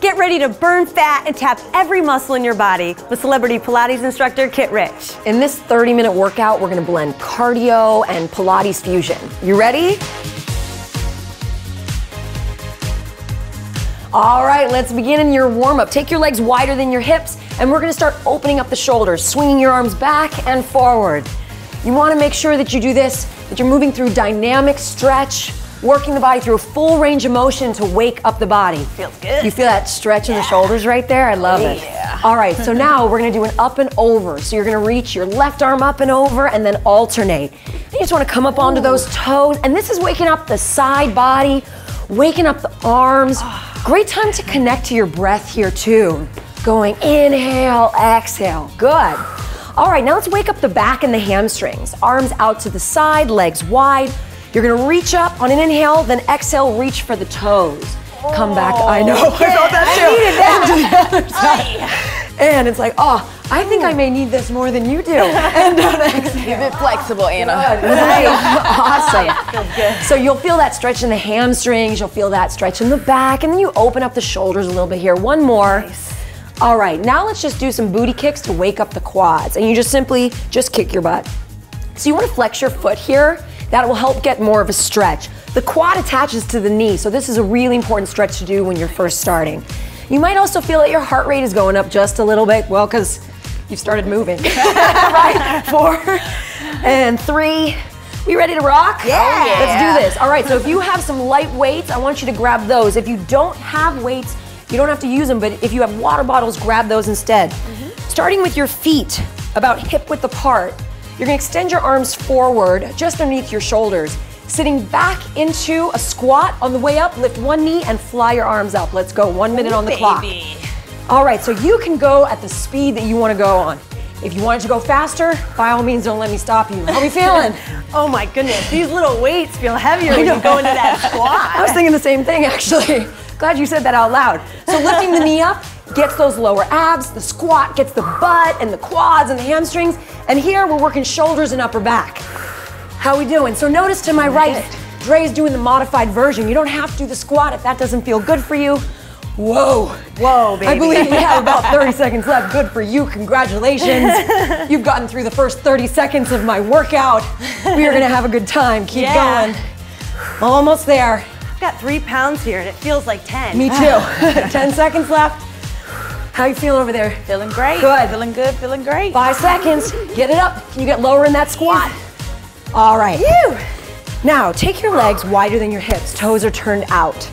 Get ready to burn fat and tap every muscle in your body with celebrity Pilates instructor Kit Rich. In this 30-minute workout, we're gonna blend cardio and Pilates fusion. You ready? All right, let's begin in your warm-up. Take your legs wider than your hips, and we're gonna start opening up the shoulders, swinging your arms back and forward. You wanna make sure that you do this, that you're moving through dynamic stretch, working the body through a full range of motion to wake up the body. Feels good. You feel that stretch in the shoulders right there? I love it. Yeah. All right, so now we're gonna do an up and over. So you're gonna reach your left arm up and over and then alternate. You just wanna come up onto those toes, and this is waking up the side body, waking up the arms. Great time to connect to your breath here too. Going inhale, exhale, good. All right, now let's wake up the back and the hamstrings. Arms out to the side, legs wide. You're gonna reach up on an inhale, then exhale, reach for the toes. Come back, I know, I felt that too. I needed that. To the other side. And it's like, oh, I think I may need this more than you do. And Keep it flexible, Anna. Right. Awesome. Feels good. So you'll feel that stretch in the hamstrings, you'll feel that stretch in the back, and then you open up the shoulders a little bit here. One more. Nice. All right, now let's just do some booty kicks to wake up the quads. And you just simply kick your butt. So you wanna flex your foot here. That will help get more of a stretch. The quad attaches to the knee, so this is a really important stretch to do when you're first starting. You might also feel that your heart rate is going up just a little bit, well, because you've started moving. Right, 4 and 3. We ready to rock? Yeah. Let's do this. All right, so if you have some light weights, I want you to grab those. If you don't have weights, you don't have to use them, but if you have water bottles, grab those instead. Starting with your feet about hip width apart, you're gonna extend your arms forward, just underneath your shoulders. Sitting back into a squat. On the way up, lift one knee and fly your arms up. Let's go, 1 minute on the clock. All right, so you can go at the speed that you wanna go on. If you want it to go faster, by all means, don't let me stop you. How are we feeling? Oh my goodness, these little weights feel heavier when you go into that squat. I was thinking the same thing, actually. Glad you said that out loud. So lifting the knee up gets those lower abs, the squat gets the butt and the quads and the hamstrings, and here we're working shoulders and upper back. How we doing? So notice to my right, Dre's doing the modified version. You don't have to do the squat if that doesn't feel good for you. Whoa. Whoa, baby. I believe we have about 30 seconds left. Good for you, congratulations. You've gotten through the first 30 seconds of my workout. We are gonna have a good time, keep going. Almost there. I've got 3 pounds here and it feels like 10. Me too. 10 seconds left. How you feeling over there? Feeling great. Good. Feeling good, feeling great. 5 seconds, get it up. Can you get lower in that squat? All right. Now, take your legs wider than your hips. Toes are turned out.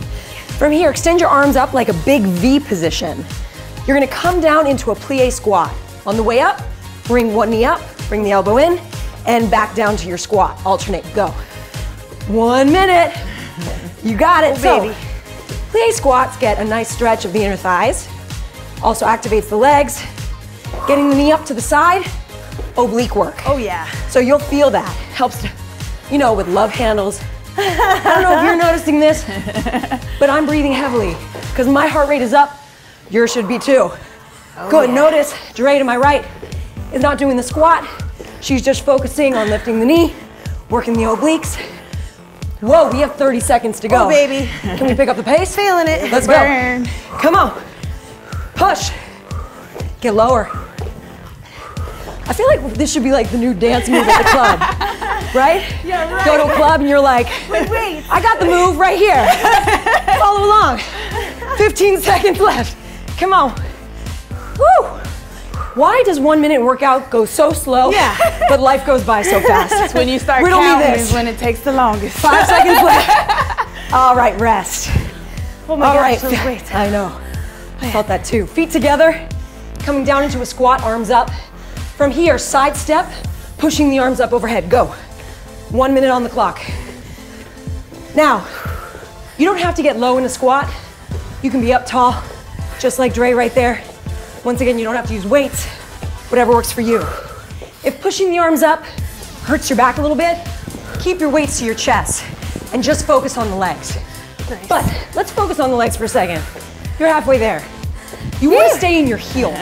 From here, extend your arms up like a big V position. You're gonna come down into a plie squat. On the way up, bring one knee up, bring the elbow in, and back down to your squat. Alternate, go. 1 minute. You got it, baby. So, plie squats get a nice stretch of the inner thighs. Also activates the legs. Getting the knee up to the side, oblique work. Oh yeah. So you'll feel that. Helps, you know, with love handles. I don't know if you're noticing this, but I'm breathing heavily because my heart rate is up. Yours should be too. Good, notice Dre to my right is not doing the squat. She's just focusing on lifting the knee, working the obliques. Whoa, we have 30 seconds to go. Oh baby. Can we pick up the pace? Feeling it. Let's go. Come on. Push. Get lower. I feel like this should be like the new dance move at the club, right? Yeah, right. Go to a club and you're like, Wait. I got the move right here. Follow along. 15 seconds left. Come on. Woo. Why does 1 minute workout go so slow, but life goes by so fast? That's when you start Riddle me counting this. is when it takes the longest. 5 seconds left. All right, rest. Oh my All gosh, right. those weights. I know. I felt that too. Feet together, coming down into a squat, arms up. From here, side step, pushing the arms up overhead. Go. 1 minute on the clock. Now, you don't have to get low in a squat. You can be up tall, just like Dre right there. Once again, you don't have to use weights, whatever works for you. If pushing the arms up hurts your back a little bit, keep your weights to your chest and just focus on the legs. Nice. But let's focus on the legs for a second. You're halfway there. You want to stay in your heel.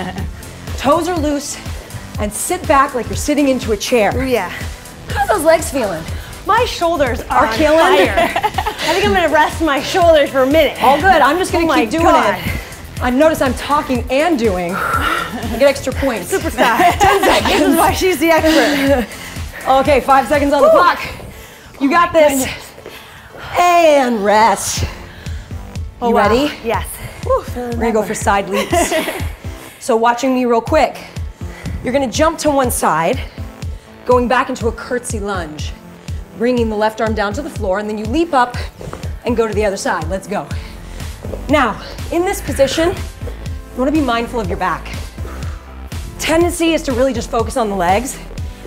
Toes are loose and sit back like you're sitting into a chair. Oh yeah. How's those legs feeling? My shoulders are on killing. fire. I think I'm gonna rest my shoulders for a minute. All good, I'm just gonna Oh my keep doing God. it. I notice I'm talking and doing. I get extra points. Superstar. 10 seconds. This is why she's the expert. Okay, 5 seconds on the clock. You got this. And rest. You ready? Yes. We're gonna go for side leaps. So watching me real quick, you're gonna jump to one side, going back into a curtsy lunge, bringing the left arm down to the floor, and then you leap up and go to the other side. Let's go. Now, in this position, you wanna be mindful of your back. Tendency is to really just focus on the legs,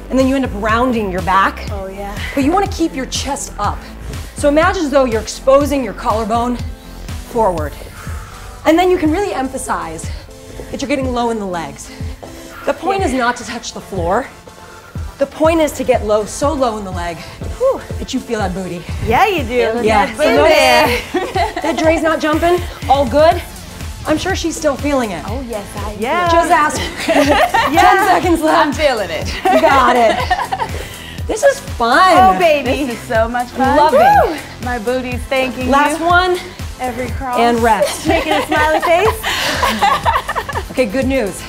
and then you end up rounding your back. Oh yeah. But you wanna keep your chest up. So imagine as though you're exposing your collarbone forward. And then you can really emphasize that you're getting low in the legs. The point is not to touch the floor. The point is to get low, so low in the leg that you feel that booty. Yeah, you do. Yeah. So notice that Dre's not jumping, all good. I'm sure she's still feeling it. Oh, yes, I Yeah. Just ask her. 10 seconds left. I'm feeling it. You got it. This is fun. Oh, baby. This is so much fun. Loving. My booty's thanking Last you. one, Every cross. and rest. Making a smiley face. Okay, good news.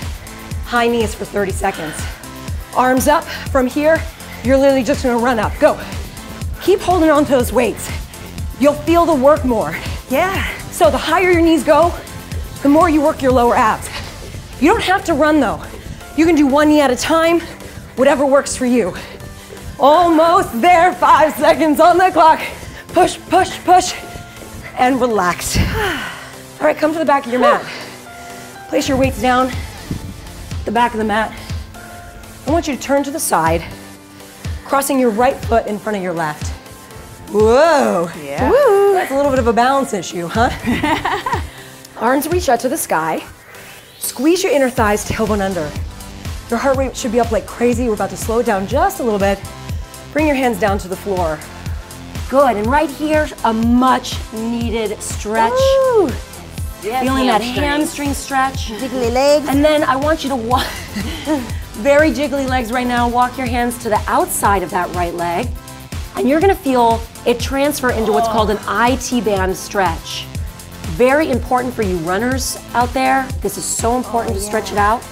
High knees for 30 seconds. Arms up from here. You're literally just gonna run up. Go. Keep holding on to those weights. You'll feel the work more. Yeah. So the higher your knees go, the more you work your lower abs. You don't have to run though. You can do one knee at a time, whatever works for you. Almost there, 5 seconds on the clock. Push, push, push, and relax. All right, come to the back of your mat. Place your weights down, the back of the mat. I want you to turn to the side, crossing your right foot in front of your left. Whoa. Yeah. Woo. That's a little bit of a balance issue, huh? Arms reach out to the sky. Squeeze your inner thighs to tailbone under. Your heart rate should be up like crazy. We're about to slow it down just a little bit. Bring your hands down to the floor. Good, and right here, a much needed stretch. Ooh. Yes, Feeling that hamstring stretch. Jiggly legs. And then I want you to walk, very jiggly legs right now. Walk your hands to the outside of that right leg. And you're gonna feel it transfer into what's called an IT band stretch. Very important for you runners out there. This is so important to stretch it out.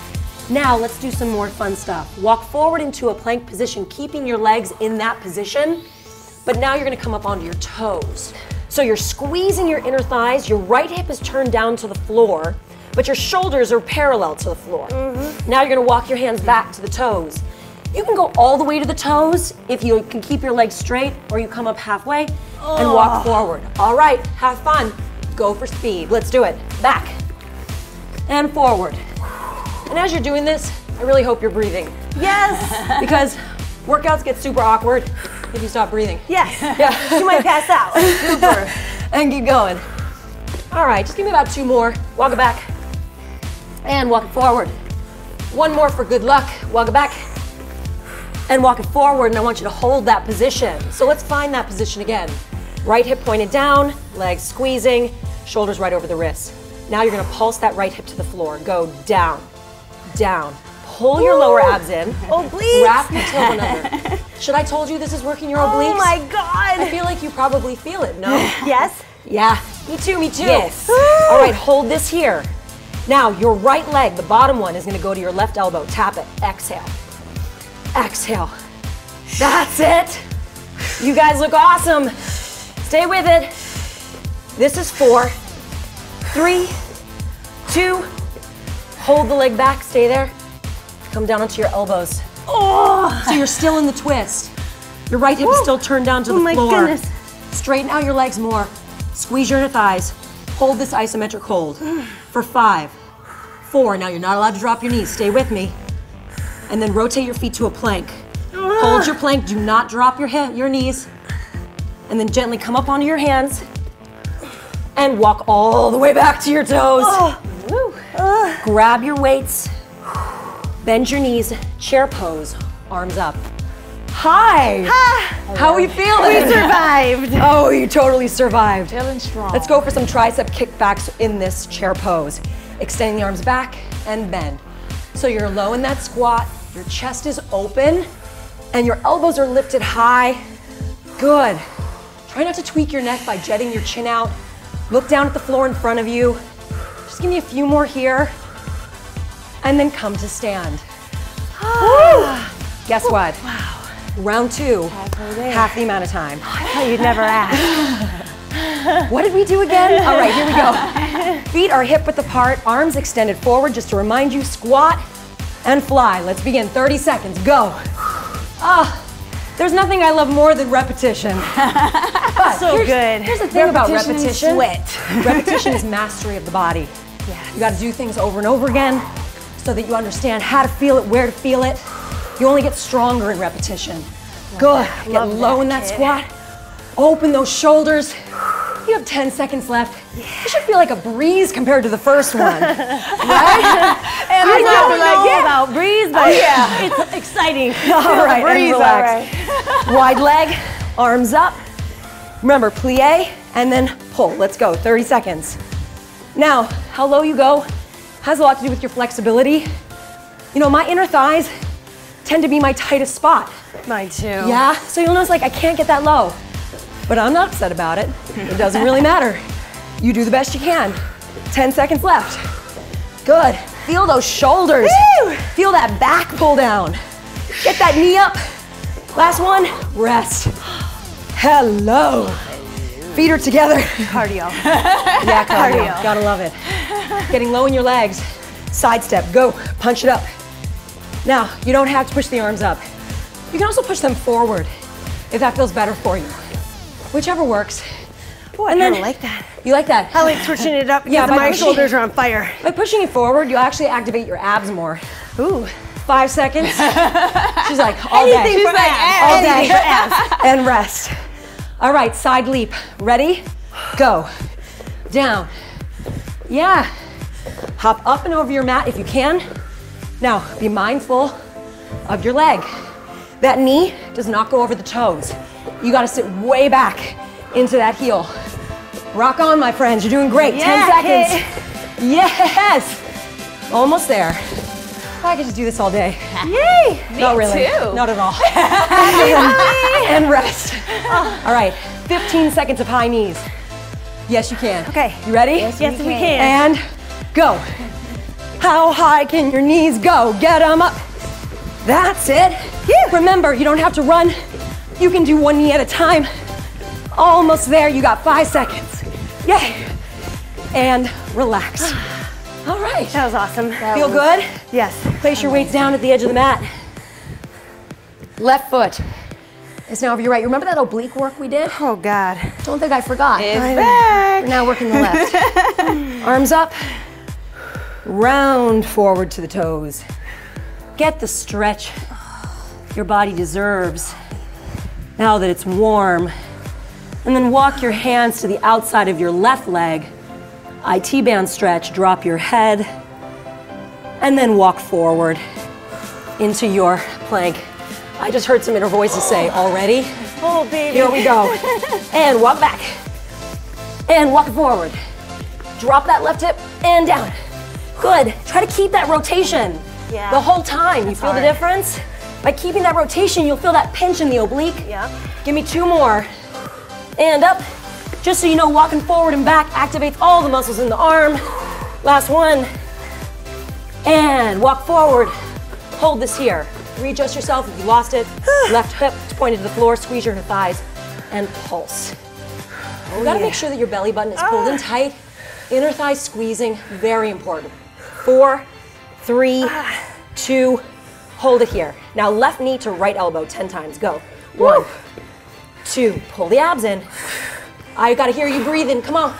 Now let's do some more fun stuff. Walk forward into a plank position, keeping your legs in that position, but now you're gonna come up onto your toes. So you're squeezing your inner thighs, your right hip is turned down to the floor, but your shoulders are parallel to the floor. Now you're gonna walk your hands back to the toes. You can go all the way to the toes if you can keep your legs straight, or you come up halfway and walk forward. All right, have fun. Go for speed. Let's do it. Back and forward. And as you're doing this, I really hope you're breathing. Yes. Because workouts get super awkward if you stop breathing. Yes. Yeah. You might pass out. Super. And keep going. All right, just give me about 2 more. Walk it back. And walk it forward. 1 more for good luck. Walk it back. And walk it forward, and I want you to hold that position. So let's find that position again. Right hip pointed down, legs squeezing, shoulders right over the wrists. Now you're gonna pulse that right hip to the floor. Go down, down. Pull your lower abs in. Obliques. Wrap your tailbone under. Should I told you this is working your obliques? Oh my I God. feel like you probably feel it, no? Yes. Yeah, me too, me too. Yes. All right, hold this here. Now, your right leg, the bottom one, is gonna go to your left elbow. Tap it, exhale. Exhale. That's it. You guys look awesome. Stay with it. This is 4, 3, 2. Hold the leg back, stay there. Come down onto your elbows. Oh. So you're still in the twist. Your right hip is still turned down to the my floor. goodness. Straighten out your legs more. Squeeze your inner thighs. Hold this isometric hold for 5, 4. Now you're not allowed to drop your knees. Stay with me. And then rotate your feet to a plank. Hold your plank. Do not drop your knees. And then gently come up onto your hands and walk all the way back to your toes. Grab your weights. Bend your knees. Chair pose. Arms up. Hi. How are you feeling? We survived. Oh, you totally survived. Feeling strong. Let's go for some tricep kickbacks in this chair pose. Extending the arms back and bend. So you're low in that squat, your chest is open, and your elbows are lifted high. Good. Try not to tweak your neck by jetting your chin out. Look down at the floor in front of you. Just give me a few more here. And then come to stand. Guess what? Wow. Round 2, half the amount of time. I thought you'd never ask. What did we do again? All right, here we go. Feet are hip width apart, arms extended forward. Just to remind you, squat and fly. Let's begin, 30 seconds, go. There's nothing I love more than repetition. But So good. Here's the thing about repetition. Sweat. Repetition is mastery of the body. Yes. You gotta do things over and over again so that you understand how to feel it, where to feel it. You only get stronger in repetition. Good. Get low in that squat. Open those shoulders. You have 10 seconds left. You should feel like a breeze compared to the first one. Right? And I know about breeze, but it's exciting. All right, breeze, and relax. Wide leg, arms up. Remember, plie, and then pull. Let's go, 30 seconds. Now, how low you go has a lot to do with your flexibility. You know, my inner thighs tend to be my tightest spot. Mine too. Yeah, so you'll notice like I can't get that low. But I'm not upset about it. It doesn't really matter. You do the best you can. 10 seconds left. Good. Feel those shoulders. Woo! Feel that back pull down. Get that knee up. Last one, rest. Hello. Feet are together. Cardio. Yeah, cardio. Gotta love it. Getting low in your legs. Side step, go, punch it up. Now, you don't have to push the arms up. You can also push them forward if that feels better for you. Whichever works. Oh, I kind of like that. You like that? I like switching it up because Yeah, my shoulders are on fire. By pushing it forward, you actually activate your abs more. Ooh. 5 seconds. She's like, all day. Anything for abs. All day. Anything for abs. And rest. All right, side leap. Ready? Go. Down. Yeah. Hop up and over your mat if you can. Now, be mindful of your leg. That knee does not go over the toes. You gotta sit way back into that heel. Rock on, my friends, you're doing great. 10 seconds. Yes! Almost there. I could just do this all day. Yay! Not really. too. Not at all. And rest. All right, 15 seconds of high knees. Yes, you can. Okay. You ready? Yes, we can. And go. How high can your knees go? Get them up. That's it. Remember, you don't have to run. You can do one knee at a time. Almost there, you got 5 seconds. Yay. And relax. All right. That was awesome. Feel good? Yes. Place your weights down at the edge of the mat. Left foot is now over your right. Remember that oblique work we did? Oh, God. Don't think I forgot. It's back. We're now working the left. Arms up. Round forward to the toes. Get the stretch your body deserves now that it's warm. And then walk your hands to the outside of your left leg. IT band stretch, drop your head, and then walk forward into your plank. I just heard some inner voices say, already? Oh, baby. Here we go. And walk back. And walk forward. Drop that left hip and down. Good. Try to keep that rotation the whole time. You feel the difference? By keeping that rotation, you'll feel that pinch in the oblique. Yeah. Give me 2 more. And up. Just so you know, walking forward and back activates all the muscles in the arm. Last one. And walk forward. Hold this here. Readjust yourself if you lost it. Left hip pointed to the floor, squeeze your thighs, and pulse. You gotta make sure that your belly button is pulled in tight. Inner thighs squeezing, very important. 4, 3, 2, hold it here. Now left knee to right elbow 10 times, go. 1, 2, pull the abs in. I gotta hear you breathing, come on.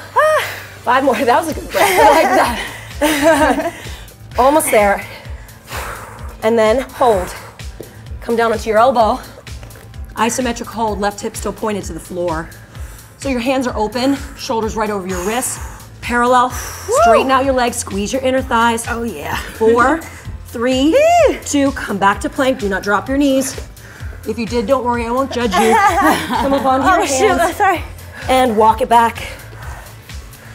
5 more, that was a good breath, I like that. Almost there. And then hold. Come down onto your elbow. Isometric hold, left hip still pointed to the floor. So your hands are open, shoulders right over your wrists, parallel. Straighten out your legs, squeeze your inner thighs. Oh, yeah. 4, 3, 2, come back to plank. Do not drop your knees. If you did, don't worry, I won't judge you. Come up onto your hands. Shoot, sorry. And walk it back.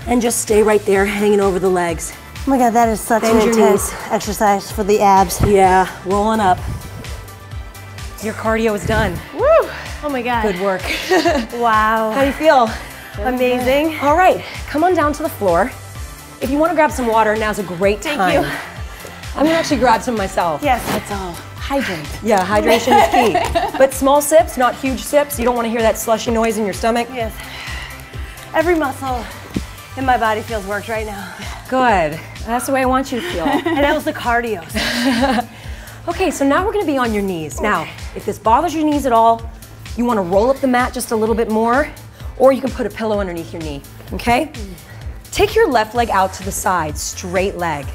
And just stay right there, hanging over the legs. Oh my God, that is such Bend an your intense exercise for the abs. Yeah, rolling up. Your cardio is done. Woo! Oh my God. Good work. Wow. How do you feel? Amazing. All right, come on down to the floor. If you want to grab some water, now's a great time. Thank you. I'm gonna actually grab some myself. Yes, let's all hydrate. Yeah, hydration is key. But small sips, not huge sips. You don't want to hear that slushy noise in your stomach. Yes. Every muscle in my body feels worked right now. Good. That's the way I want you to feel. And that was the cardio. Okay, so now we're gonna be on your knees. Now, if this bothers your knees at all, you wanna roll up the mat just a little bit more, or you can put a pillow underneath your knee, okay? Take your left leg out to the side, straight leg.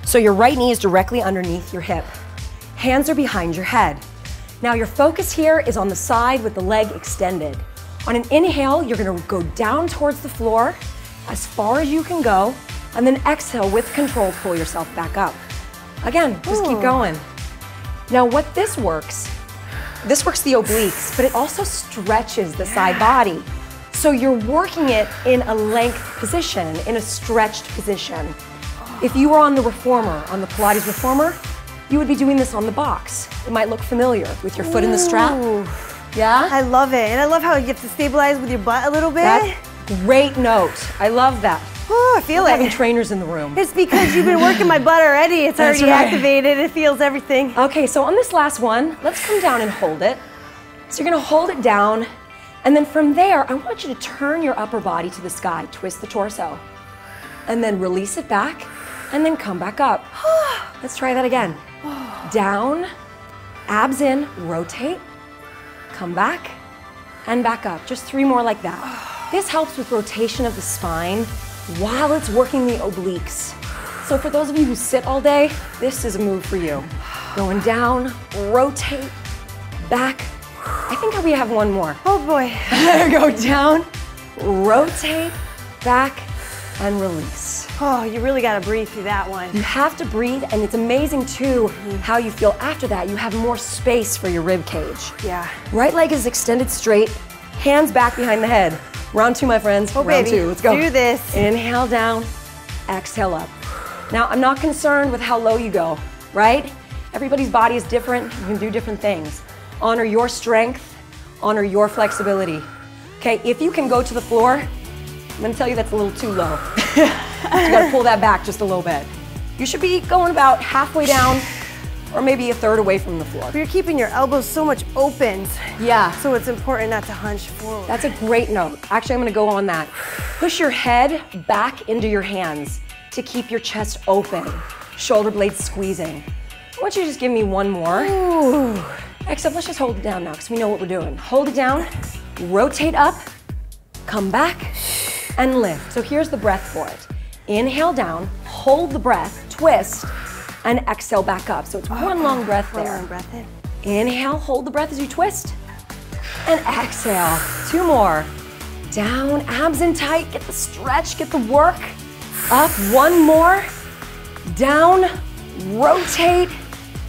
So your right knee is directly underneath your hip. Hands are behind your head. Now your focus here is on the side with the leg extended. On an inhale, you're gonna go down towards the floor as far as you can go, and then exhale with control, pull yourself back up. Again, just keep going. Now this works the obliques, but it also stretches the side body. So you're working it in a length position, in a stretched position. If you were on the reformer, on the Pilates reformer, you would be doing this on the box. It might look familiar with your foot in the strap. Yeah? I love it. And I love how you have to stabilize with your butt a little bit. That's great note. I love that. Oh, I feel Having it. trainers in the room. It's because you've been working my butt already. It's That's already right. activated. It feels everything. Okay, so on this last one, let's come down and hold it. So you're gonna hold it down, and then from there, I want you to turn your upper body to the sky, twist the torso, and then release it back, and then come back up. Let's try that again. Down, abs in, rotate, come back, and back up. Just 3 more like that. This helps with rotation of the spine while it's working the obliques. So for those of you who sit all day, this is a move for you. Going down, rotate, back. I think we have one more. Oh boy. Go down, rotate, back, and release. Oh, you really gotta breathe through that one. You have to breathe, and it's amazing too how you feel after that. You have more space for your rib cage. Yeah. Right leg is extended straight, hands back behind the head. Round 2, my friends. Oh, Round baby. 2, let's go. Do this. Inhale down, exhale up. Now, I'm not concerned with how low you go, right? Everybody's body is different. You can do different things. Honor your strength, honor your flexibility. Okay, if you can go to the floor, I'm gonna tell you that's a little too low. You gotta pull that back just a little bit. You should be going about halfway down or maybe a third away from the floor. But you're keeping your elbows so much open. Yeah. So it's important not to hunch forward. That's a great note. Actually, I'm gonna go on that. Push your head back into your hands to keep your chest open. Shoulder blades squeezing. I want you to just give me one more. Ooh. Except let's just hold it down now because we know what we're doing. Hold it down, rotate up, come back, and lift. So here's the breath for it. Inhale down, hold the breath, twist, and exhale back up. So it's one long breath there. One long breath in. Inhale, hold the breath as you twist, and exhale. 2 more. Down, abs in tight, get the stretch, get the work. Up, 1 more. Down, rotate,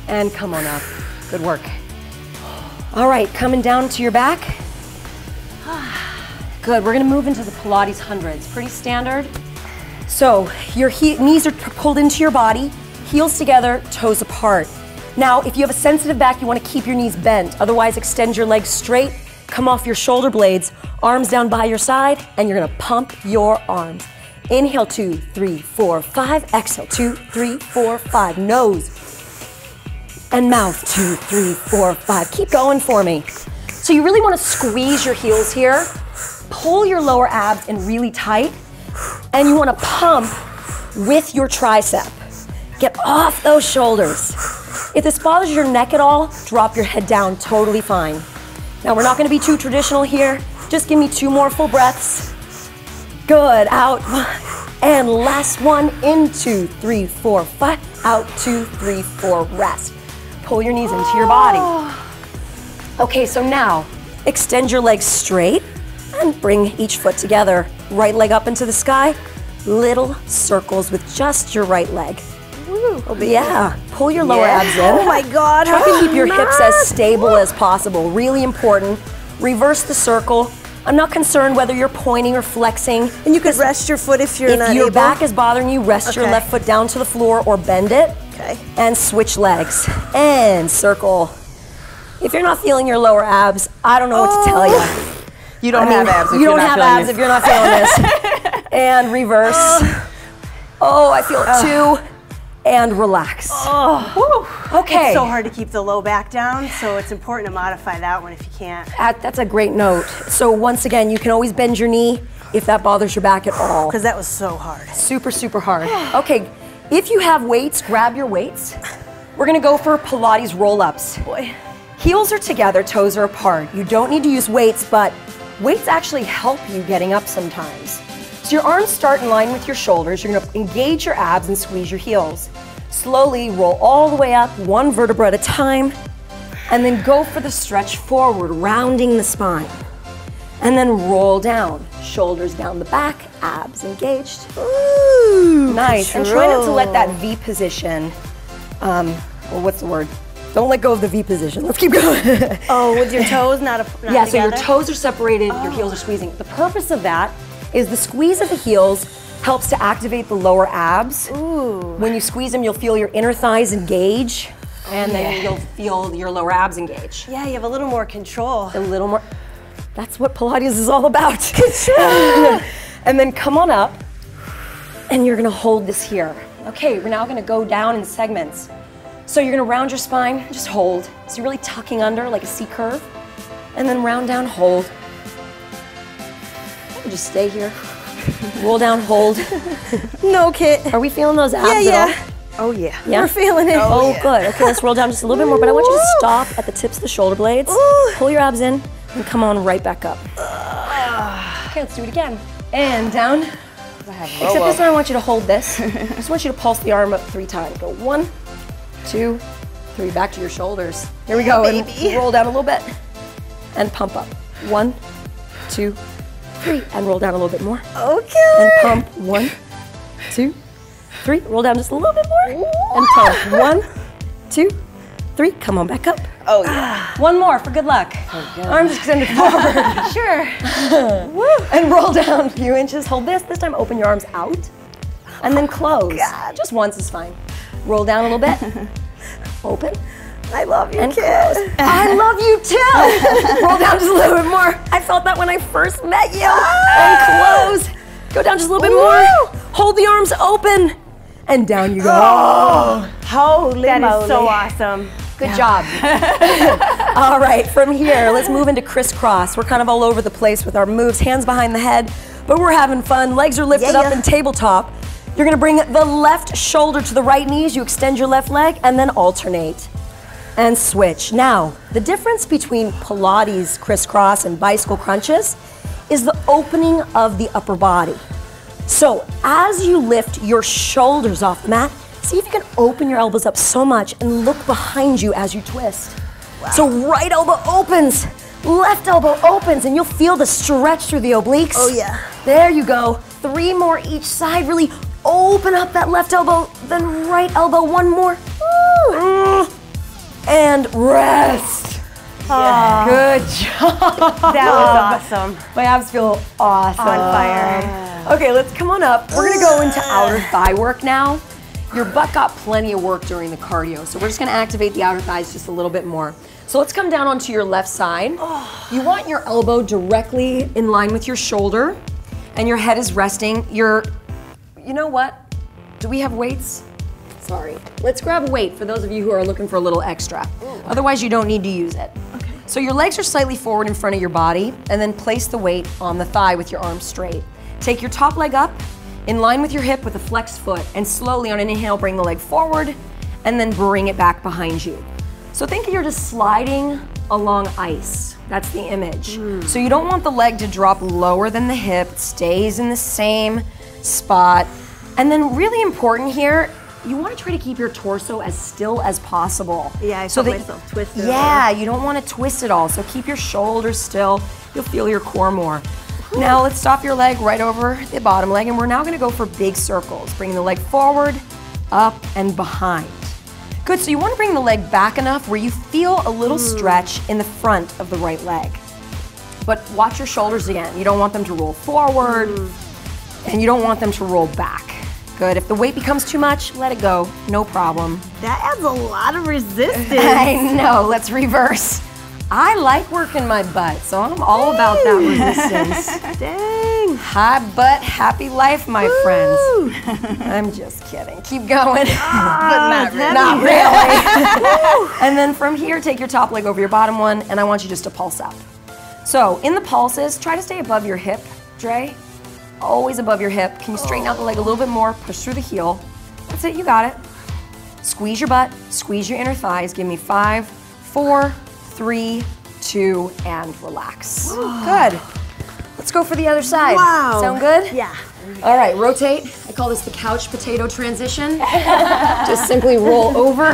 and come on up. Good work. All right, coming down to your back. Good, we're gonna move into the Pilates hundreds. Pretty standard. So your knees are pulled into your body, heels together, toes apart. Now, if you have a sensitive back, you wanna keep your knees bent. Otherwise, extend your legs straight, come off your shoulder blades, arms down by your side, and you're gonna pump your arms. Inhale, 2, 3, 4, 5. Exhale, 2, 3, 4, 5. Nose and mouth, 2, 3, 4, 5. Keep going for me. So you really wanna squeeze your heels here, pull your lower abs in really tight, and you wanna pump with your tricep. Get off those shoulders. If this bothers your neck at all, drop your head down, totally fine. Now we're not gonna be too traditional here. Just give me 2 more full breaths. Good, out, and last one, in 2, 3, 4, 5, out, 2, 3, 4, rest. Pull your knees into your body. Okay, so now, extend your legs straight and bring each foot together. Right leg up into the sky, little circles with just your right leg. Yeah, pull your lower abs in. Oh my God. Try to keep your hips as stable as possible, really important. Reverse the circle. I'm not concerned whether you're pointing or flexing. And you could rest your foot if you're not If your able. back is bothering you, rest your left foot down to the floor or bend it. Okay. And switch legs. And circle. If you're not feeling your lower abs, I don't know what to tell you. You don't have abs if you you're don't not have feeling abs this. if you're not feeling this. And reverse. Oh, I feel it too. And relax. Oh, okay. It's so hard to keep the low back down, so it's important to modify that one if you can't. That's a great note. So once again, you can always bend your knee if that bothers your back at all. Because that was so hard. Super, super hard. Okay, if you have weights, grab your weights. We're gonna go for Pilates roll-ups. Boy. Heels are together, toes are apart. You don't need to use weights, but weights actually help you getting up sometimes. So your arms start in line with your shoulders. You're gonna engage your abs and squeeze your heels. Slowly roll all the way up, one vertebra at a time, and then go for the stretch forward, rounding the spine. And then roll down, shoulders down the back, abs engaged. Ooh, nice, control. and try not to let that V position, well, what's the word? Don't let go of the V position. Let's keep going. Oh, with your toes not yeah, together? so your toes are separated, your heels are squeezing. The purpose of that is the squeeze of the heels helps to activate the lower abs. Ooh. When you squeeze them, you'll feel your inner thighs engage, and then you'll feel your lower abs engage. Yeah, you have a little more control. A little more. That's what Pilates is all about. Control. And then come on up, and you're gonna hold this here. Okay, we're now gonna go down in segments. So you're gonna round your spine, just hold. So you're really tucking under like a C curve, and then round down, hold. Just stay here. Roll down, hold. No, Kit. Are we feeling those abs Yeah. at all? Oh, yeah. Yeah? We're feeling it. Oh, good. Okay, let's roll down just a little bit more, but I want you to stop at the tips of the shoulder blades. Pull your abs in, and come on right back up. Okay, let's do it again. And down. Except this time I want you to hold this. I just want you to pulse the arm up 3 times. Go 1, 2, 3. Back to your shoulders. Here we go. And roll down a little bit. And pump up. 1, 2, 3. And roll down a little bit more. Okay. And pump. 1, 2, 3. Roll down just a little bit more. And pump. 1, 2, 3. Come on back up. Oh, yeah. One more for good luck. Arms extended forward. Sure. Woo. And roll down a few inches. Hold this. This time open your arms out. And then close. God. Just once is fine. Roll down a little bit. Open. I love you, And Kit. close. I love you too. Roll down just a little bit more. I felt that when I first met you. And close. Go down just a little bit more. Hold the arms open. And down you go. Oh, holy That moly. is so awesome. Good job. All right, from here, let's move into crisscross. We're kind of all over the place with our moves, hands behind the head, but we're having fun. Legs are lifted up and tabletop. You're gonna bring the left shoulder to the right knee as you extend your left leg, and then alternate and switch. Now, the difference between Pilates crisscross and bicycle crunches is the opening of the upper body. So as you lift your shoulders off the mat, see if you can open your elbows up so much and look behind you as you twist. Wow. So right elbow opens, left elbow opens, and you'll feel the stretch through the obliques. Oh, yeah. There you go. 3 more each side. Really open up that left elbow, then right elbow. 1 more. Woo. And rest. Yeah. Good job. That was awesome. My abs feel awesome. On fire. Okay, let's come on up. We're gonna go into outer thigh work now. Your butt got plenty of work during the cardio, so we're just gonna activate the outer thighs just a little bit more. So let's come down onto your left side. You want your elbow directly in line with your shoulder, and your head is resting. You know what? Do we have weights? Sorry. Let's grab a weight for those of you who are looking for a little extra. Otherwise, you don't need to use it. Okay. So your legs are slightly forward in front of your body, and then place the weight on the thigh with your arms straight. Take your top leg up, in line with your hip with a flexed foot, and slowly on an inhale, bring the leg forward, and then bring it back behind you. So think you're just sliding along ice. That's the image. So you don't want the leg to drop lower than the hip. It stays in the same spot. And then really important here, you want to try to keep your torso as still as possible. Yeah, I felt myself twisted. Yeah, you don't want to twist it all. So keep your shoulders still. You'll feel your core more. Now let's stop your leg right over the bottom leg, and we're now gonna go for big circles. Bringing the leg forward, up, and behind. Good, so you wanna bring the leg back enough where you feel a little stretch in the front of the right leg. But watch your shoulders again. You don't want them to roll forward, and you don't want them to roll back. Good, if the weight becomes too much, let it go, no problem. That adds a lot of resistance. I know, let's reverse. I like working my butt, so I'm all about that resistance. Dang. High butt, happy life, my friends. I'm just kidding. Keep going. But Not really. And then from here, take your top leg over your bottom one, and I want you just to pulse up. So in the pulses, try to stay above your hip, Dre. Always above your hip. Can you straighten out the leg a little bit more? Push through the heel. That's it, you got it. Squeeze your butt, squeeze your inner thighs. Give me 5, 4, 3, 2, and relax. Good. Let's go for the other side. Wow. Sound good? Yeah. All right, rotate. I call this the couch potato transition. Just simply roll over.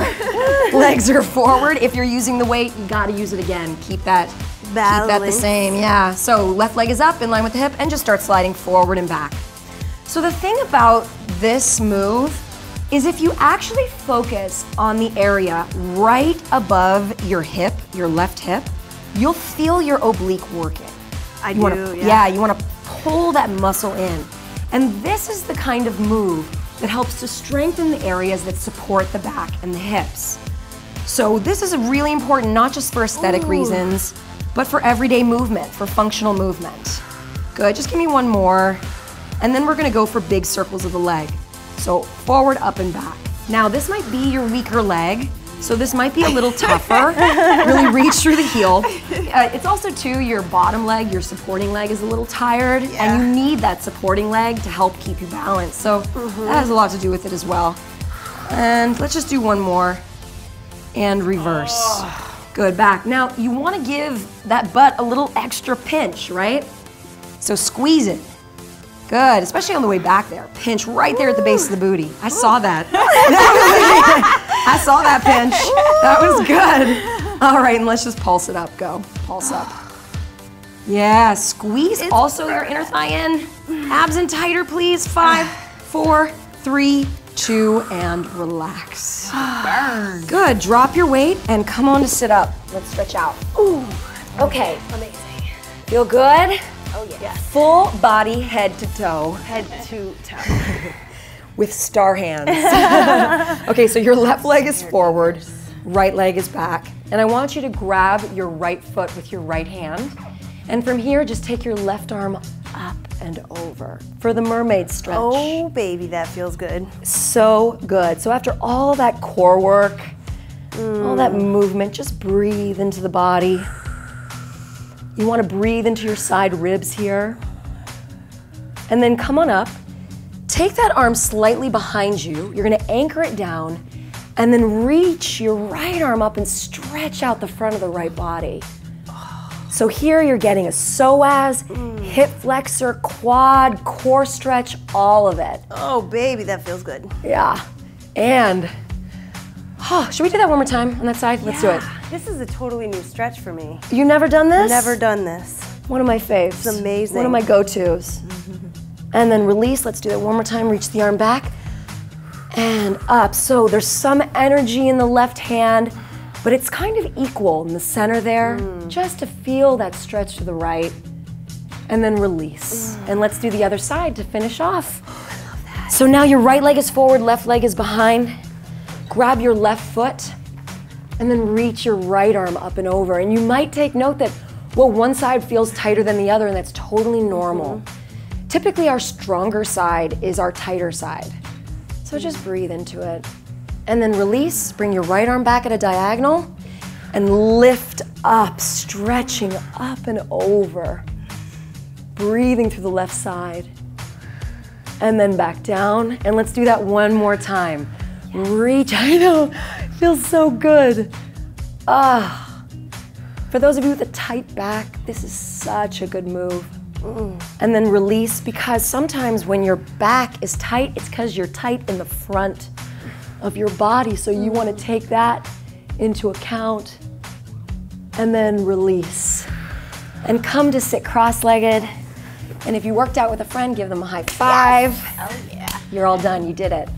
Legs are forward. If you're using the weight, you gotta use it again. Keep that the same, yeah. So left leg is up in line with the hip and just start sliding forward and back. So the thing about this move is if you actually focus on the area right above your hip, your left hip, you'll feel your oblique working. I You do, yeah, you wanna pull that muscle in. And this is the kind of move that helps to strengthen the areas that support the back and the hips. So this is really important, not just for aesthetic reasons, but for everyday movement, for functional movement. Good, just give me one more. And then we're gonna go for big circles of the leg. So forward, up, and back. Now this might be your weaker leg, so this might be a little tougher. Really reach through the heel. It's also too, your bottom leg, your supporting leg is a little tired, and you need that supporting leg to help keep you balanced. So that has a lot to do with it as well. And let's just do one more. And reverse. Good, back. Now you want to give that butt a little extra pinch, right? So squeeze it. Good, especially on the way back there. Pinch right there at the base of the booty. I saw that. I saw that pinch. That was good. All right, and let's just pulse it up. Go, pulse up. Yeah, squeeze also your inner thigh in. Abs in tighter, please. 5, 4, 3, 2, and relax. burn. Good, drop your weight and come on to sit up. Let's stretch out. Ooh, okay. Amazing. Feel good? Oh, yeah. Full body, head to toe. Head to toe. With star hands. Okay, so your left leg is forward, right leg is back, and I want you to grab your right foot with your right hand, and from here, just take your left arm up and over for the mermaid stretch. Oh, baby, that feels good. So good. So after all that core work, all that movement, just breathe into the body. You want to breathe into your side ribs here, and then come on up. Take that arm slightly behind you. You're gonna anchor it down and then reach your right arm up and stretch out the front of the right body. So here you're getting a psoas, hip flexor, quad, core stretch, all of it. Oh, baby, that feels good. Yeah, and should we do that one more time on that side? Let's do it. This is a totally new stretch for me. You never done this? Never done this. One of my faves. It's amazing. One of my go-tos. And then release, let's do that one more time. Reach the arm back and up. So there's some energy in the left hand, but it's kind of equal in the center there, just to feel that stretch to the right. And then release. And let's do the other side to finish off. Oh, I love that. So now your right leg is forward, left leg is behind. Grab your left foot and then reach your right arm up and over. And you might take note that, well, one side feels tighter than the other, and that's totally normal. Typically, our stronger side is our tighter side. So just breathe into it. And then release, bring your right arm back at a diagonal, and lift up, stretching up and over. Breathing through the left side. And then back down, and let's do that one more time. Reach, I know, it feels so good. For those of you with a tight back, this is such a good move. And then release, because sometimes when your back is tight, it's because you're tight in the front of your body, so you want to take that into account. And then release. And come to sit cross-legged. And if you worked out with a friend, give them a high five. Oh yeah. You're all done, you did it.